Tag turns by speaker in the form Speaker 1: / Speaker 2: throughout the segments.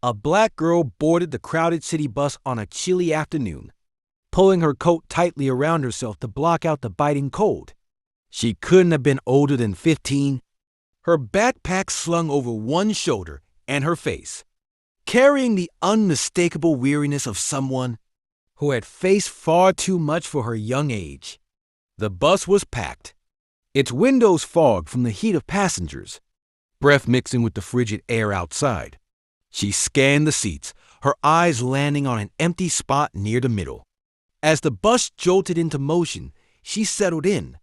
Speaker 1: A black girl boarded the crowded city bus on a chilly afternoon, pulling her coat tightly around herself to block out the biting cold. She couldn't have been older than 15. Her backpack slung over one shoulder and her face, carrying the unmistakable weariness of someone who had faced far too much for her young age. The bus was packed, its windows fogged from the heat of passengers, breath mixing with the frigid air outside. She scanned the seats, her eyes landing on an empty spot near the middle. As the bus jolted into motion, she settled in,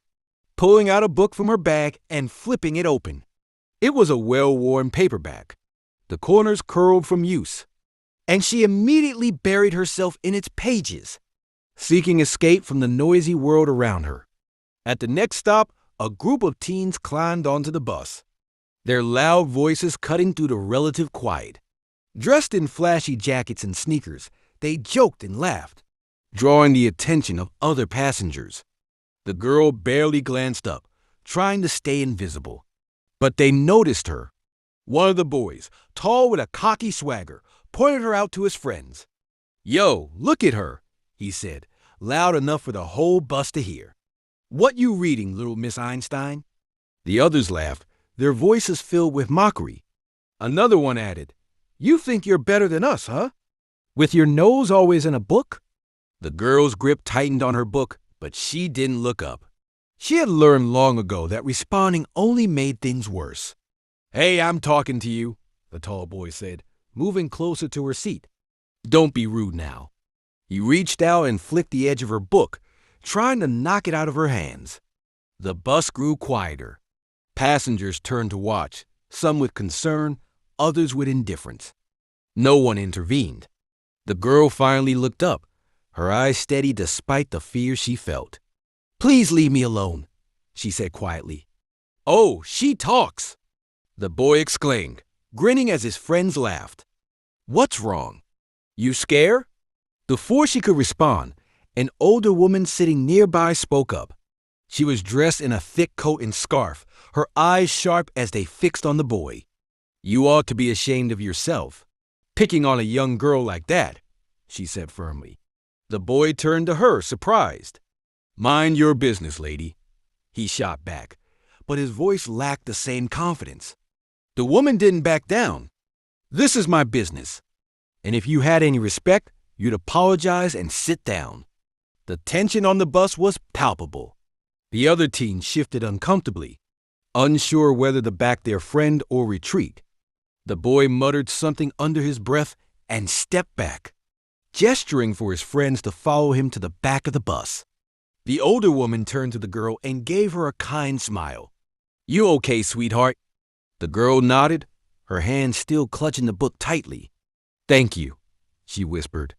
Speaker 1: pulling out a book from her bag and flipping it open. It was a well-worn paperback, the corners curled from use, and she immediately buried herself in its pages, seeking escape from the noisy world around her. At the next stop, a group of teens climbed onto the bus, their loud voices cutting through the relative quiet. Dressed in flashy jackets and sneakers, they joked and laughed, drawing the attention of other passengers. The girl barely glanced up, trying to stay invisible. But they noticed her. One of the boys, tall with a cocky swagger, pointed her out to his friends. "Yo, look at her," he said, loud enough for the whole bus to hear. "What you reading, little Miss Einstein?" The others laughed, their voices filled with mockery. Another one added, "You think you're better than us, huh? With your nose always in a book?" The girl's grip tightened on her book, but she didn't look up. She had learned long ago that responding only made things worse. "Hey, I'm talking to you," the tall boy said, moving closer to her seat. "Don't be rude now." He reached out and flicked the edge of her book, trying to knock it out of her hands. The bus grew quieter. Passengers turned to watch, some with concern, others with indifference. No one intervened. The girl finally looked up, her eyes steady despite the fear she felt. "Please leave me alone," she said quietly. "Oh, she talks!" the boy exclaimed, grinning as his friends laughed. "What's wrong? You scared?" Before she could respond, an older woman sitting nearby spoke up. She was dressed in a thick coat and scarf, her eyes sharp as they fixed on the boy. "You ought to be ashamed of yourself, picking on a young girl like that," she said firmly. The boy turned to her, surprised. "Mind your business, lady," he shot back, but his voice lacked the same confidence. The woman didn't back down. "This is my business, and if you had any respect, you'd apologize and sit down." The tension on the bus was palpable. The other teens shifted uncomfortably, unsure whether to back their friend or retreat. The boy muttered something under his breath and stepped back, gesturing for his friends to follow him to the back of the bus. The older woman turned to the girl and gave her a kind smile. "You okay, sweetheart?" The girl nodded, her hand still clutching the book tightly. "Thank you," she whispered.